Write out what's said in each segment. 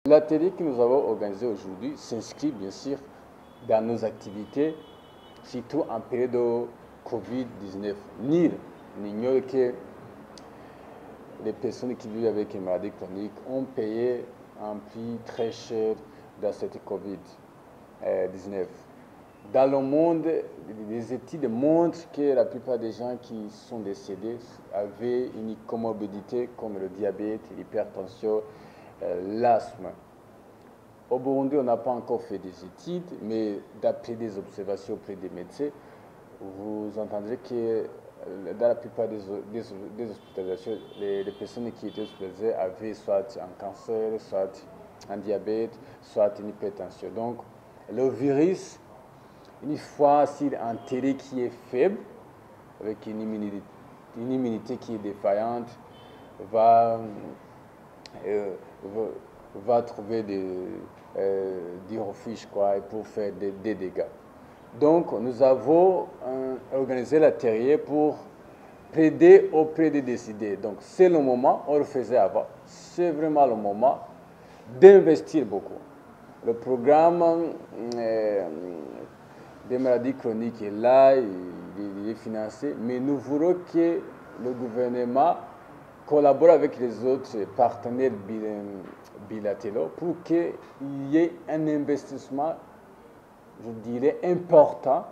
L'atelier que nous avons organisé aujourd'hui s'inscrit bien sûr dans nos activités, surtout en période de Covid-19. Nul n'ignore que les personnes qui vivent avec une maladie chronique ont payé un prix très cher dans cette Covid-19. Dans le monde, les études montrent que la plupart des gens qui sont décédés avaient une comorbidité comme le diabète, l'hypertension, l'asthme. Au Burundi, on n'a pas encore fait des études, mais d'après des observations auprès des médecins, vous entendrez que dans la plupart des hospitalisations, les personnes qui étaient hospitalisées avaient soit un cancer, soit un diabète, soit une hypertension. Donc, le virus, une fois sur un terrain qui est faible, avec une immunité qui est défaillante, va trouver du refuge pour faire des dégâts. Donc, nous avons organisé l'atelier pour plaider auprès des décideurs. Donc, c'est le moment, on le faisait avant, c'est vraiment le moment d'investir beaucoup. Le programme des maladies chroniques est là, il est financé, mais nous voulons que le gouvernement collabore avec les autres partenaires bilatéraux pour qu'il y ait un investissement, je dirais, important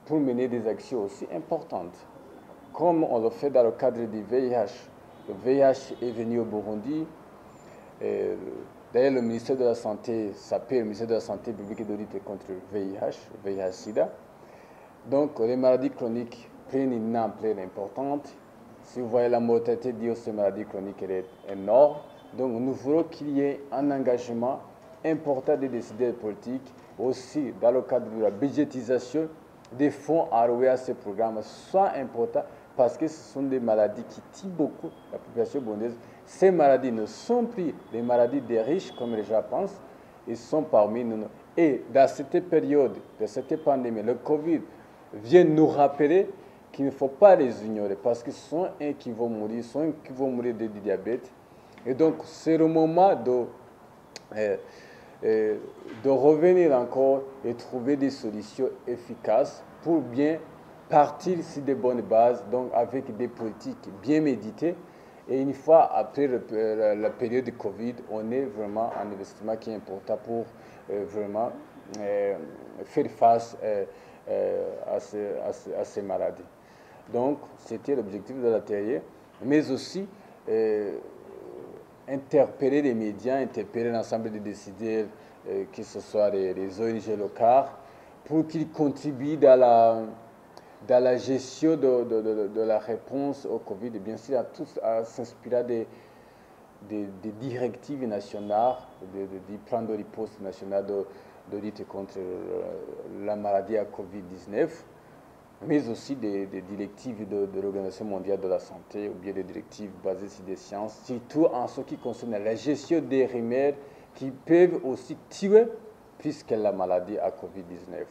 pour mener des actions aussi importantes, comme on le fait dans le cadre du VIH. Le VIH est venu au Burundi. D'ailleurs, le ministère de la Santé s'appelle le ministère de la Santé publique et de lutte contre le VIH-Sida. Donc, les maladies chroniques prennent une ampleur importante. Si vous voyez la mortalité due à ces maladies chroniques, elle est énorme. Donc, nous voulons qu'il y ait un engagement important des décideurs politiques, aussi dans le cadre de la budgétisation des fonds alloués à ces programmes, soit important parce que ce sont des maladies qui tuent beaucoup la population burundaise. Ces maladies ne sont plus des maladies des riches comme les gens pensent, ils sont parmi nous. Et dans cette période de cette pandémie, le Covid vient nous rappeler qu'il ne faut pas les ignorer parce que ce sont eux qui vont mourir, ce sont eux qui vont mourir de diabète. Et donc, c'est le moment de revenir encore et trouver des solutions efficaces pour bien partir sur de bonnes bases, donc avec des politiques bien méditées. Et une fois après la période de Covid, on est vraiment un investissement qui est important pour vraiment faire face à ces maladies. Donc, c'était l'objectif de l'atelier, mais aussi interpeller les médias, interpeller l'ensemble des décideurs, que ce soit les ONG locales, pour qu'ils contribuent dans la gestion de la réponse au Covid, et bien sûr à s'inspirer des directives nationales, du plan de riposte national de lutte contre la maladie à Covid-19, mais aussi des directives de l'Organisation mondiale de la santé, ou bien des directives basées sur des sciences, surtout en ce qui concerne la gestion des remèdes qui peuvent aussi tuer plus que la maladie à Covid-19.